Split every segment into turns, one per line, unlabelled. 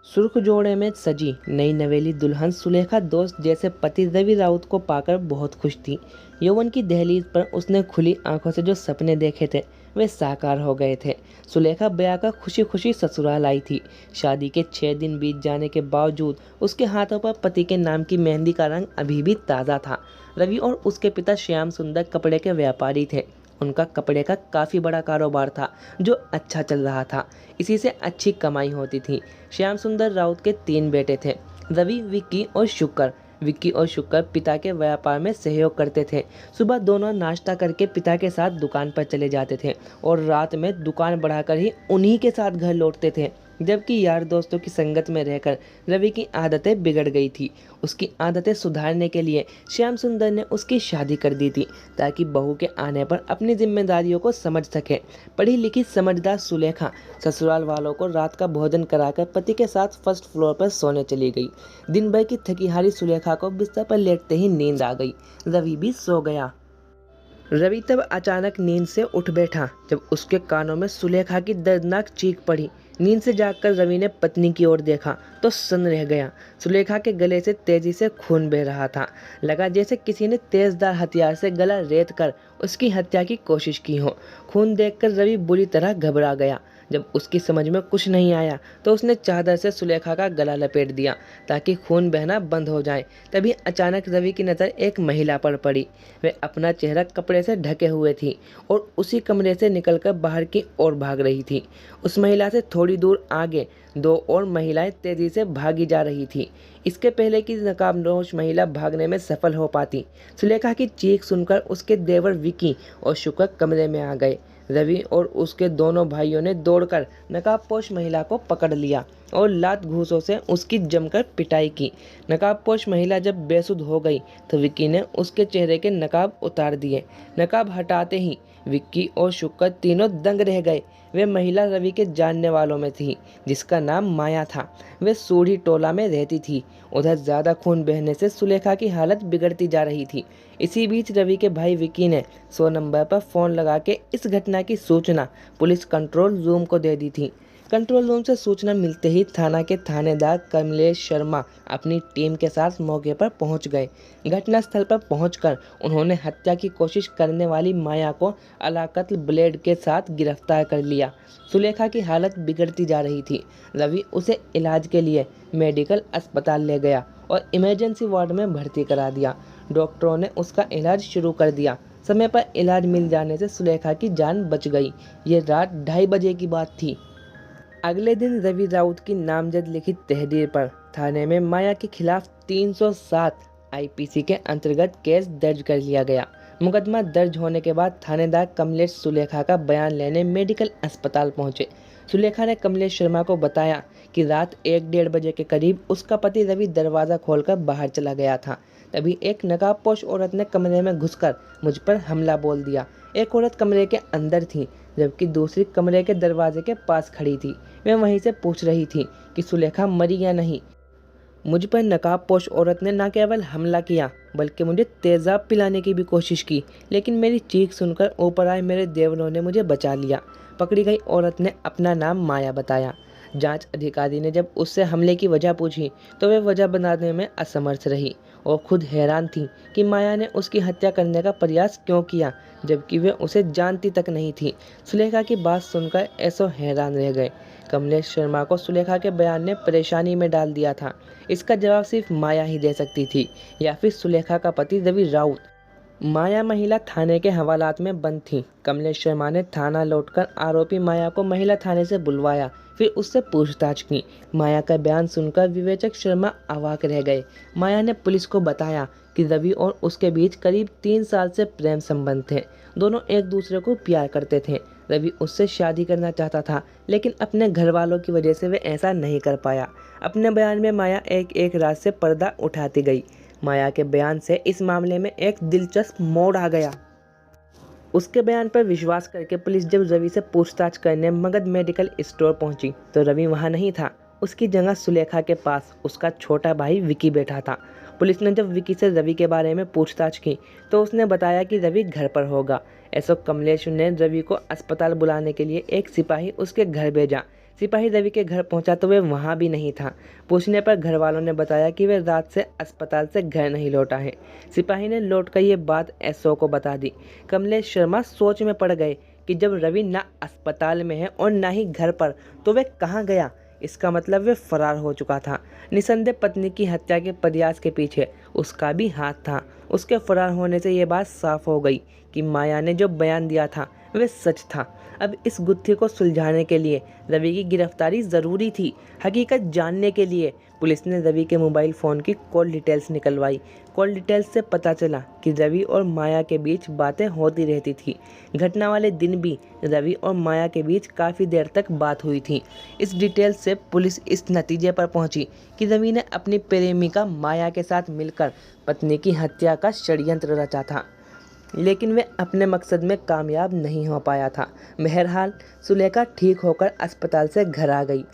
सुर्ख जोड़े में सजी नई नवेली दुल्हन सुलेखा दोस्त जैसे पति रवि राउत को पाकर बहुत खुश थी। यौवन की दहलीज पर उसने खुली आंखों से जो सपने देखे थे वे साकार हो गए थे। सुलेखा ब्याह का खुशी खुशी ससुराल आई थी। शादी के 6 दिन बीत जाने के बावजूद उसके हाथों पर पति के नाम की मेहंदी का रंग अभी भी ताज़ा था। रवि और उसके पिता श्याम सुंदर कपड़े के व्यापारी थे। उनका कपड़े का काफ़ी बड़ा कारोबार था जो अच्छा चल रहा था। इसी से अच्छी कमाई होती थी। श्याम सुंदर राउत के 3 बेटे थे, रवि, विक्की और शुक्र। विक्की और शुक्र पिता के व्यापार में सहयोग करते थे। सुबह दोनों नाश्ता करके पिता के साथ दुकान पर चले जाते थे और रात में दुकान बढ़ाकर ही उन्हीं के साथ घर लौटते थे। जबकि यार दोस्तों की संगत में रहकर रवि की आदतें बिगड़ गई थी। उसकी आदतें सुधारने के लिए श्याम सुंदर ने उसकी शादी कर दी थी ताकि बहू के आने पर अपनी जिम्मेदारियों को समझ सके। पढ़ी लिखी समझदार सुलेखा ससुराल वालों को रात का भोजन कराकर पति के साथ फर्स्ट फ्लोर पर सोने चली गई। दिन भर की थकी हारी सुलेखा को बिस्तर पर लेटते ही नींद आ गई। रवि भी सो गया। रवि तब अचानक नींद से उठ बैठा जब उसके कानों में सुलेखा की दर्दनाक चीख पड़ी। नींद से जागकर रवि ने पत्नी की ओर देखा तो सन्न रह गया। सुलेखा के गले से तेजी से खून बह रहा था। लगा जैसे किसी ने तेजदार हथियार से गला रेत कर उसकी हत्या की कोशिश की हो। खून देखकर रवि बुरी तरह घबरा गया। जब उसकी समझ में कुछ नहीं आया तो उसने चादर से सुलेखा का गला लपेट दिया ताकि खून बहना बंद हो जाए। तभी अचानक रवि की नज़र एक महिला पर पड़ी। वह अपना चेहरा कपड़े से ढके हुए थी और उसी कमरे से निकलकर बाहर की ओर भाग रही थी। उस महिला से थोड़ी दूर आगे 2 और महिलाएं तेजी से भागी जा रही थी। इसके पहले कि नकाबपोश महिला भागने में सफल हो पाती, सुलेखा की चीख सुनकर उसके देवर विकी और शुक्र कमरे में आ गए। रवि और उसके दोनों भाइयों ने दौड़कर नकाबपोश महिला को पकड़ लिया और लात घूंसों से उसकी जमकर पिटाई की। नकाबपोश महिला जब बेसुध हो गई तो विक्की ने उसके चेहरे के नकाब उतार दिए। नकाब हटाते ही विक्की और शुक्र तीनों दंग रह गए। वे महिला रवि के जानने वालों में थी जिसका नाम माया था। वे सूढ़ी टोला में रहती थी। उधर ज़्यादा खून बहने से सुलेखा की हालत बिगड़ती जा रही थी। इसी बीच रवि के भाई विक्की ने 100 नंबर पर फ़ोन लगा के इस घटना की सूचना पुलिस कंट्रोल रूम को दे दी थी। कंट्रोल रूम से सूचना मिलते ही थाना के थानेदार कमलेश शर्मा अपनी टीम के साथ मौके पर पहुंच गए। घटनास्थल पर पहुंचकर उन्होंने हत्या की कोशिश करने वाली माया को अलाकत ब्लेड के साथ गिरफ्तार कर लिया। सुलेखा की हालत बिगड़ती जा रही थी। रवि उसे इलाज के लिए मेडिकल अस्पताल ले गया और इमरजेंसी वार्ड में भर्ती करा दिया। डॉक्टरों ने उसका इलाज शुरू कर दिया। समय पर इलाज मिल जाने से सुलेखा की जान बच गई। ये रात 2:30 बजे की बात थी। अगले दिन रवि राउत की नामजद लिखित तहरीर पर थाने में माया के खिलाफ 307 आईपीसी के अंतर्गत केस दर्ज कर लिया गया। मुकदमा दर्ज होने के बाद थानेदार कमलेश सुलेखा का बयान लेने मेडिकल अस्पताल पहुंचे। सुलेखा ने कमलेश शर्मा को बताया कि रात 1-1:30 बजे के करीब उसका पति रवि दरवाज़ा खोलकर बाहर चला गया था। तभी एक नकाबपोश औरत ने कमरे में घुसकर मुझ पर हमला बोल दिया। एक औरत कमरे के अंदर थी जबकि दूसरी कमरे के दरवाजे के पास खड़ी थी। मैं वहीं से पूछ रही थी कि सुलेखा मरी या नहीं। मुझ पर नकाबपोश औरत ने न केवल हमला किया बल्कि मुझे तेज़ाब पिलाने की भी कोशिश की, लेकिन मेरी चीख सुनकर ऊपर आए मेरे देवरों ने मुझे बचा लिया। पकड़ी गई औरत ने अपना नाम माया बताया। जांच अधिकारी ने जब उससे हमले की वजह पूछी तो वह वजह बताने में असमर्थ रही और खुद हैरान थी कि माया ने उसकी हत्या करने का प्रयास क्यों किया जबकि वह उसे जानती तक नहीं थी। सुलेखा की बात सुनकर ऐसो हैरान रह गए। कमलेश शर्मा को सुलेखा के बयान ने परेशानी में डाल दिया था। इसका जवाब सिर्फ माया ही दे सकती थी या फिर सुलेखा का पति रवि राउत। माया महिला थाने के हवालात में बंद थी। कमलेश शर्मा ने थाना लौटकर आरोपी माया को महिला थाने से बुलवाया, फिर उससे पूछताछ की। माया का बयान सुनकर विवेचक शर्मा अवाक रह गए। माया ने पुलिस को बताया कि रवि और उसके बीच करीब 3 साल से प्रेम संबंध थे। दोनों एक दूसरे को प्यार करते थे। रवि उससे शादी करना चाहता था लेकिन अपने घर वालों की वजह से वह ऐसा नहीं कर पाया। अपने बयान में माया एक एक रात से पर्दा उठाती गई। माया के बयान से इस मामले में एक दिलचस्प मोड़ आ गया। उसके बयान पर विश्वास करके पुलिस जब रवि से पूछताछ करने मगध मेडिकल स्टोर पहुंची तो रवि वहां नहीं था। उसकी जगह सुलेखा के पास उसका छोटा भाई विकी बैठा था। पुलिस ने जब विकी से रवि के बारे में पूछताछ की तो उसने बताया कि रवि घर पर होगा। ऐसा कमलेश ने रवि को अस्पताल बुलाने के लिए एक सिपाही उसके घर भेजा। सिपाही रवि के घर पहुंचा तो वह वहां भी नहीं था। पूछने पर घर वालों ने बताया कि वह रात से अस्पताल से घर नहीं लौटा है। सिपाही ने लौटकर ये बात एसओ को बता दी। कमलेश शर्मा सोच में पड़ गए कि जब रवि ना अस्पताल में है और ना ही घर पर, तो वह कहाँ गया। इसका मतलब वह फरार हो चुका था। निसंदेह पत्नी की हत्या के प्रयास के पीछे उसका भी हाथ था। उसके फरार होने से ये बात साफ हो गई कि माया ने जो बयान दिया था वह सच था। अब इस गुत्थी को सुलझाने के लिए रवि की गिरफ्तारी ज़रूरी थी। हकीकत जानने के लिए पुलिस ने रवि के मोबाइल फ़ोन की कॉल डिटेल्स निकलवाई। कॉल डिटेल्स से पता चला कि रवि और माया के बीच बातें होती रहती थी। घटना वाले दिन भी रवि और माया के बीच काफ़ी देर तक बात हुई थी। इस डिटेल से पुलिस इस नतीजे पर पहुंची कि रवि ने अपनी प्रेमिका माया के साथ मिलकर पत्नी की हत्या का षड्यंत्र रचा था, लेकिन वे अपने मकसद में कामयाब नहीं हो पाया था। बहरहाल सुलेखा ठीक होकर अस्पताल से घर आ गई,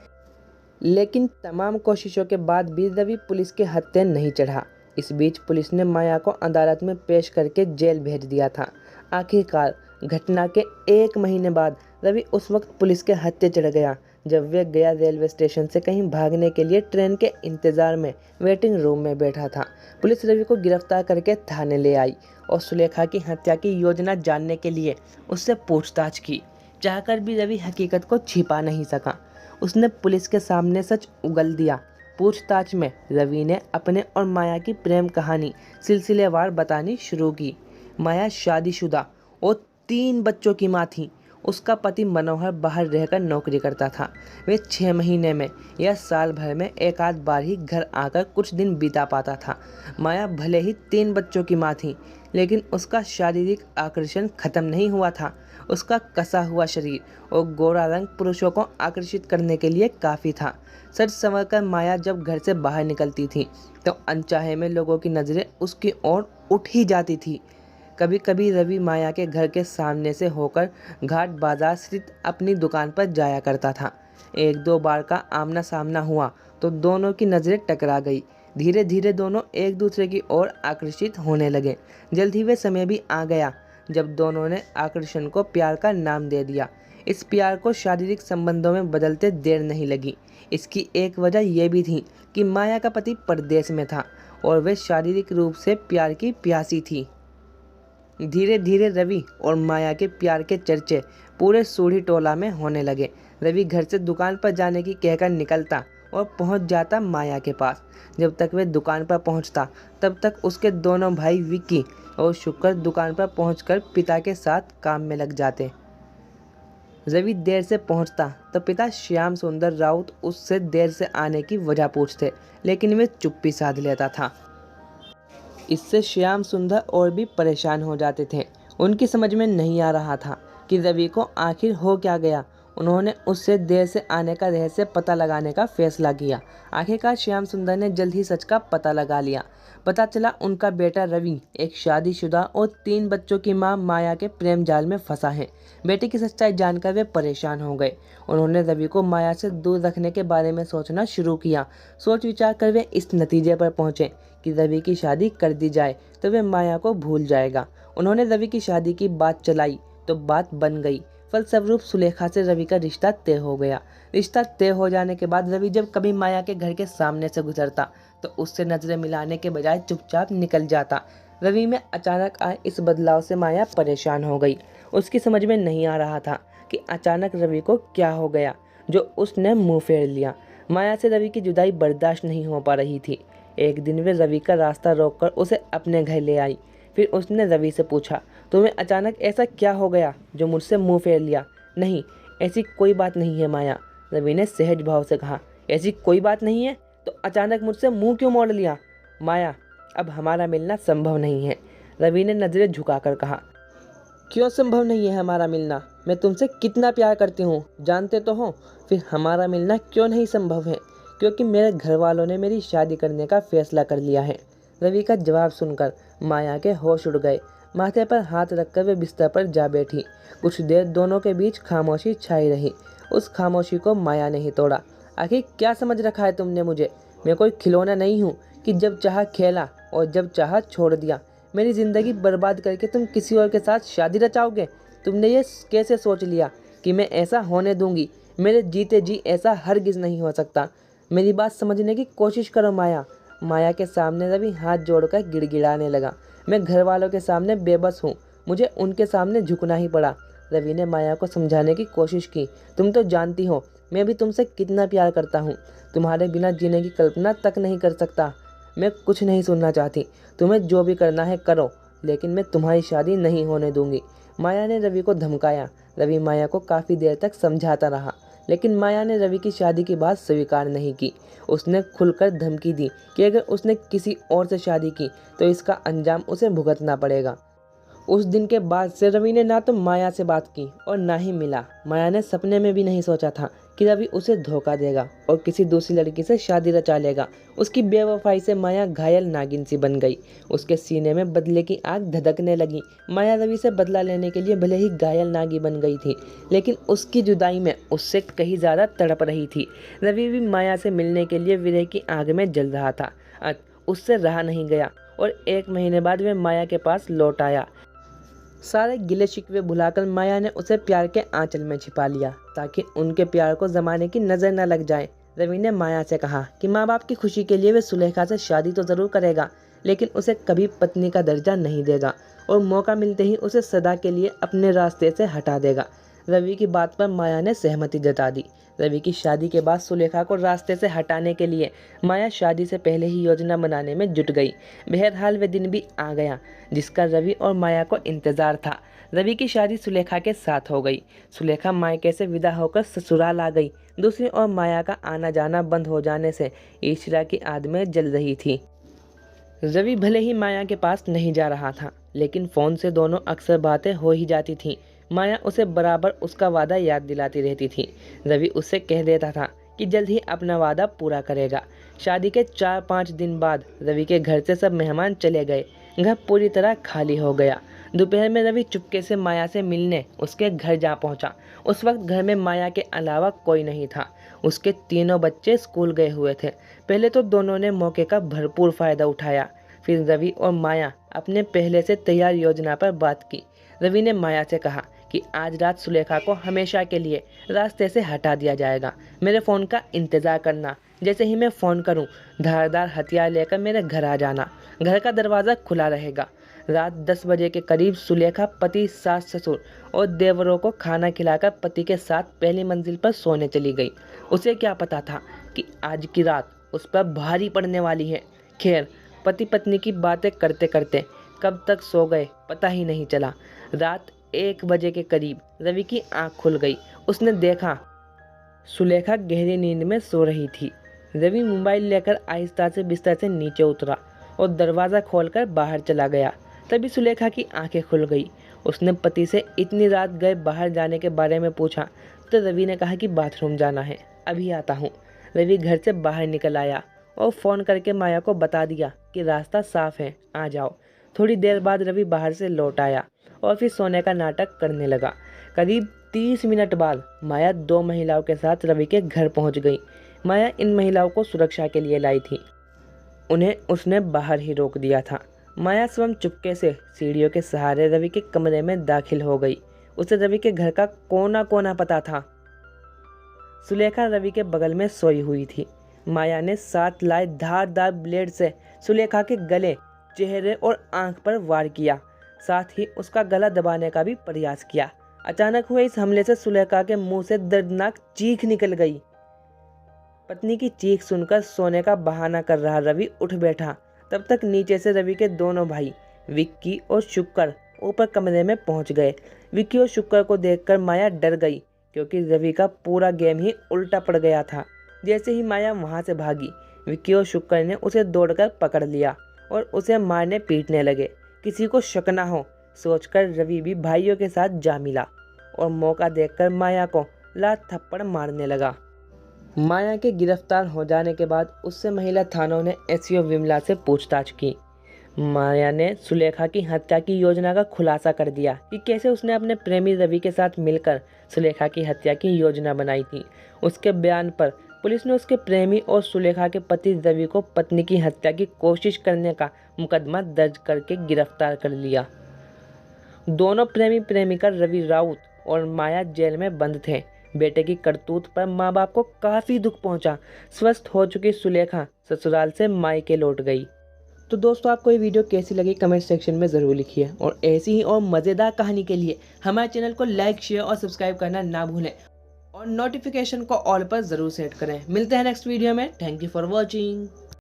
लेकिन तमाम कोशिशों के बाद भी रवि पुलिस के हत्थे नहीं चढ़ा। इस बीच पुलिस ने माया को अदालत में पेश करके जेल भेज दिया था। आखिरकार घटना के 1 महीने बाद रवि उस वक्त पुलिस के हत्थे चढ़ गया जब वह गया रेलवे स्टेशन से कहीं भागने के लिए ट्रेन के इंतज़ार में वेटिंग रूम में बैठा था। पुलिस रवि को गिरफ्तार करके थाने ले आई और सुलेखा की हत्या की योजना जानने के लिए उससे पूछताछ की। चाहकर भी रवि हकीकत को छिपा नहीं सका। उसने पुलिस के सामने सच उगल दिया। पूछताछ में रवि ने अपने और माया की प्रेम कहानी सिलसिलेवार बतानी शुरू की। माया शादीशुदा और 3 बच्चों की माँ थी। उसका पति मनोहर बाहर रहकर नौकरी करता था। वे 6 महीने में या साल भर में एक आध बार ही घर आकर कुछ दिन बिता पाता था। माया भले ही 3 बच्चों की माँ थी, लेकिन उसका शारीरिक आकर्षण खत्म नहीं हुआ था। उसका कसा हुआ शरीर और गोरा रंग पुरुषों को आकर्षित करने के लिए काफ़ी था। सच संवर कर माया जब घर से बाहर निकलती थी तो अनचाहे में लोगों की नज़रें उसकी ओर उठ ही जाती थी। कभी कभी रवि माया के घर के सामने से होकर घाट बाजार स्थित अपनी दुकान पर जाया करता था। 1-2 बार का आमना सामना हुआ तो दोनों की नज़रें टकरा गई। धीरे धीरे दोनों एक दूसरे की ओर आकर्षित होने लगे। जल्द ही वे समय भी आ गया जब दोनों ने आकर्षण को प्यार का नाम दे दिया। इस प्यार को शारीरिक संबंधों में बदलते देर नहीं लगी। इसकी एक वजह यह भी थी कि माया का पति परदेश में था और वे शारीरिक रूप से प्यार की प्यासी थी। धीरे धीरे रवि और माया के प्यार के चर्चे पूरे सूढ़ी टोला में होने लगे। रवि घर से दुकान पर जाने की कहकर निकलता और पहुंच जाता माया के पास। जब तक वे दुकान पर पहुंचता तब तक उसके दोनों भाई विक्की और शुक्र दुकान पर पहुंचकर पिता के साथ काम में लग जाते। रवि देर से पहुंचता तो पिता श्याम सुंदर राउत उससे देर से आने की वजह पूछते, लेकिन वे चुप्पी साध लेता था। इससे श्याम सुंदर और भी परेशान हो जाते थे। उनकी समझ में नहीं आ रहा था कि रवि को आखिर हो क्या गया। उन्होंने उससे देर से आने का रहस्य पता लगाने का फैसला किया। आखिरकार श्याम सुंदर ने जल्द ही सच का पता लगा लिया। पता चला उनका बेटा रवि एक शादीशुदा और 3 बच्चों की मां माया के प्रेम जाल में फंसा है। बेटे की सच्चाई जानकर वे परेशान हो गए। उन्होंने रवि को माया से दूर रखने के बारे में सोचना शुरू किया। सोच विचार कर वे इस नतीजे पर पहुंचे कि रवि की शादी कर दी जाए तो वे माया को भूल जाएगा। उन्होंने रवि की शादी की बात चलाई तो बात बन गई। फलस्वरूप सुलेखा से रवि का रिश्ता तय हो गया। रिश्ता तय हो जाने के बाद रवि जब कभी माया के घर के सामने से गुजरता तो उससे नजरें मिलाने के बजाय चुपचाप निकल जाता। रवि में अचानक आए इस बदलाव से माया परेशान हो गई। उसकी समझ में नहीं आ रहा था कि अचानक रवि को क्या हो गया जो उसने मुंह फेर लिया। माया से रवि की जुदाई बर्दाश्त नहीं हो पा रही थी। एक दिन वे रवि का रास्ता रोककर उसे अपने घर ले आई। फिर उसने रवि से पूछा, तुम्हें अचानक ऐसा क्या हो गया जो मुझसे मुंह फेर लिया? नहीं, ऐसी कोई बात नहीं है माया, रवि ने सहज भाव से कहा। ऐसी कोई बात नहीं है तो अचानक मुझसे मुंह क्यों मोड़ लिया? माया, अब हमारा मिलना संभव नहीं है, रवि ने नज़रें झुकाकर कहा। क्यों संभव नहीं है हमारा मिलना? मैं तुमसे कितना प्यार करती हूँ, जानते तो हो। फिर हमारा मिलना क्यों नहीं संभव है? क्योंकि मेरे घर वालों ने मेरी शादी करने का फैसला कर लिया है। रवि का जवाब सुनकर माया के होश उड़ गए। माथे पर हाथ रखकर वे बिस्तर पर जा बैठी। कुछ देर दोनों के बीच खामोशी छाई रही। उस खामोशी को माया ने ही तोड़ा। आखिर क्या समझ रखा है तुमने मुझे? मैं कोई खिलौना नहीं हूँ कि जब चाहा खेला और जब चाहा छोड़ दिया। मेरी ज़िंदगी बर्बाद करके तुम किसी और के साथ शादी रचाओगे? तुमने ये कैसे सोच लिया कि मैं ऐसा होने दूंगी? मेरे जीते जी ऐसा हरगिज़ नहीं हो सकता। मेरी बात समझने की कोशिश करो माया। माया के सामने रवि हाथ जोड़कर गिड़गिड़ाने लगा। मैं घर वालों के सामने बेबस हूँ, मुझे उनके सामने झुकना ही पड़ा। रवि ने माया को समझाने की कोशिश की। तुम तो जानती हो मैं भी तुमसे कितना प्यार करता हूँ। तुम्हारे बिना जीने की कल्पना तक नहीं कर सकता। मैं कुछ नहीं सुनना चाहती। तुम्हें जो भी करना है करो, लेकिन मैं तुम्हारी शादी नहीं होने दूंगी। माया ने रवि को धमकाया। रवि माया को काफ़ी देर तक समझाता रहा, लेकिन माया ने रवि की शादी की बात स्वीकार नहीं की। उसने खुलकर धमकी दी कि अगर उसने किसी और से शादी की तो इसका अंजाम उसे भुगतना पड़ेगा। उस दिन के बाद से रवि ने ना तो माया से बात की और ना ही मिला। माया ने सपने में भी नहीं सोचा था कि रवि उसे धोखा देगा और किसी दूसरी लड़की से शादी रचा लेगा। उसकी बेवफाई से माया घायल नागिन सी बन गई। उसके सीने में बदले की आग धधकने लगी। माया रवि से बदला लेने के लिए भले ही घायल नागी बन गई थी, लेकिन उसकी जुदाई में उससे कहीं ज़्यादा तड़प रही थी। रवि भी माया से मिलने के लिए विरह की आग में जल रहा था। उससे रहा नहीं गया और 1 महीने बाद वह माया के पास लौट आया। सारे गिले शिकवे भुलाकर माया ने उसे प्यार के आंचल में छिपा लिया ताकि उनके प्यार को ज़माने की नज़र न लग जाए। रवि ने माया से कहा कि माँ बाप की खुशी के लिए वे सुलेखा से शादी तो ज़रूर करेगा, लेकिन उसे कभी पत्नी का दर्जा नहीं देगा और मौका मिलते ही उसे सदा के लिए अपने रास्ते से हटा देगा। रवि की बात पर माया ने सहमति जता दी। रवि की शादी के बाद सुलेखा को रास्ते से हटाने के लिए माया शादी से पहले ही योजना बनाने में जुट गई। बहरहाल वे दिन भी आ गया जिसका रवि और माया को इंतज़ार था। रवि की शादी सुलेखा के साथ हो गई। सुलेखा मायके से विदा होकर ससुराल आ गई। दूसरी ओर माया का आना जाना बंद हो जाने से ईर्ष्या की आग में जल रही थी। रवि भले ही माया के पास नहीं जा रहा था, लेकिन फ़ोन से दोनों अक्सर बातें हो ही जाती थीं। माया उसे बराबर उसका वादा याद दिलाती रहती थी। रवि उससे कह देता था कि जल्द ही अपना वादा पूरा करेगा। शादी के 4-5 दिन बाद रवि के घर से सब मेहमान चले गए। घर पूरी तरह खाली हो गया। दोपहर में रवि चुपके से माया से मिलने उसके घर जा पहुंचा। उस वक्त घर में माया के अलावा कोई नहीं था। उसके तीनों बच्चे स्कूल गए हुए थे। पहले तो दोनों ने मौके का भरपूर फ़ायदा उठाया। फिर रवि और माया अपने पहले से तैयार योजना पर बात की। रवि ने माया से कहा कि आज रात सुलेखा को हमेशा के लिए रास्ते से हटा दिया जाएगा। मेरे फ़ोन का इंतज़ार करना। जैसे ही मैं फ़ोन करूं, धारदार हथियार लेकर मेरे घर आ जाना। घर का दरवाज़ा खुला रहेगा। रात 10 बजे के करीब सुलेखा पति, सास, ससुर और देवरों को खाना खिलाकर पति के साथ पहली मंजिल पर सोने चली गई। उसे क्या पता था कि आज की रात उस पर भारी पड़ने वाली है। खैर, पति पत्नी की बातें करते करते कब तक सो गए पता ही नहीं चला। रात 1 बजे के करीब रवि की आंख खुल गई। उसने देखा सुलेखा गहरी नींद में सो रही थी। रवि मोबाइल लेकर आहिस्ता से बिस्तर से नीचे उतरा और दरवाज़ा खोलकर बाहर चला गया। तभी सुलेखा की आंखें खुल गई। उसने पति से इतनी रात गए बाहर जाने के बारे में पूछा तो रवि ने कहा कि बाथरूम जाना है, अभी आता हूँ। रवि घर से बाहर निकल आया और फ़ोन करके माया को बता दिया कि रास्ता साफ है, आ जाओ। थोड़ी देर बाद रवि बाहर से लौट आया और फिर सोने का नाटक करने लगा। करीब 30 मिनट बाद माया 2 महिलाओं के साथ रवि के घर पहुंच गई। माया इन महिलाओं को सुरक्षा के लिए लाई थी। उन्हें उसने बाहर ही रोक दिया था। माया स्वयं चुपके से सीढ़ियों के सहारे रवि के कमरे में दाखिल हो गई। उसे रवि के घर का कोना कोना पता था। सुलेखा रवि के बगल में सोई हुई थी। माया ने साथ लाए धारदार ब्लेड से सुलेखा के गले, चेहरे और आंख पर वार किया। साथ ही उसका गला दबाने का भी प्रयास किया। अचानक हुए इस हमले से सुलेखा के मुंह से दर्दनाक चीख निकल गई। पत्नी की चीख सुनकर सोने का बहाना कर रहा रवि उठ बैठा। तब तक नीचे से रवि के दोनों भाई विक्की और शुक्र ऊपर कमरे में पहुंच गए। विक्की और शुक्र को देखकर माया डर गई, क्योंकि रवि का पूरा गेम ही उल्टा पड़ गया था। जैसे ही माया वहां से भागी, विक्की और शुक्र ने उसे दौड़कर पकड़ लिया और उसे मारने पीटने लगे। किसी को शक न हो सोचकर रवि भी भाइयों के साथ जा मिला और मौका देखकर माया को लात थप्पड़ मारने लगा। माया के गिरफ्तार हो जाने के बाद उससे महिला थानों ने एसओ विमला से पूछताछ की। माया ने सुलेखा की हत्या की योजना का खुलासा कर दिया कि कैसे उसने अपने प्रेमी रवि के साथ मिलकर सुलेखा की हत्या की योजना बनाई थी। उसके बयान पर पुलिस ने उसके प्रेमी और सुलेखा के पति रवि को पत्नी की हत्या की कोशिश करने का मुकदमा दर्ज करके गिरफ्तार कर लिया। दोनों प्रेमी प्रेमिका रवि राउत और माया जेल में बंद थे। बेटे की करतूत पर माँ बाप को काफ़ी दुख पहुंचा। स्वस्थ हो चुकी सुलेखा ससुराल से मायके लौट गई। तो दोस्तों, आपको ये वीडियो कैसी लगी कमेंट सेक्शन में ज़रूर लिखिए और ऐसी ही और मज़ेदार कहानी के लिए हमारे चैनल को लाइक, शेयर और सब्सक्राइब करना ना भूलें और नोटिफिकेशन को ऑल पर ज़रूर सेट करें। मिलते हैं नेक्स्ट वीडियो में। Thank you for watching.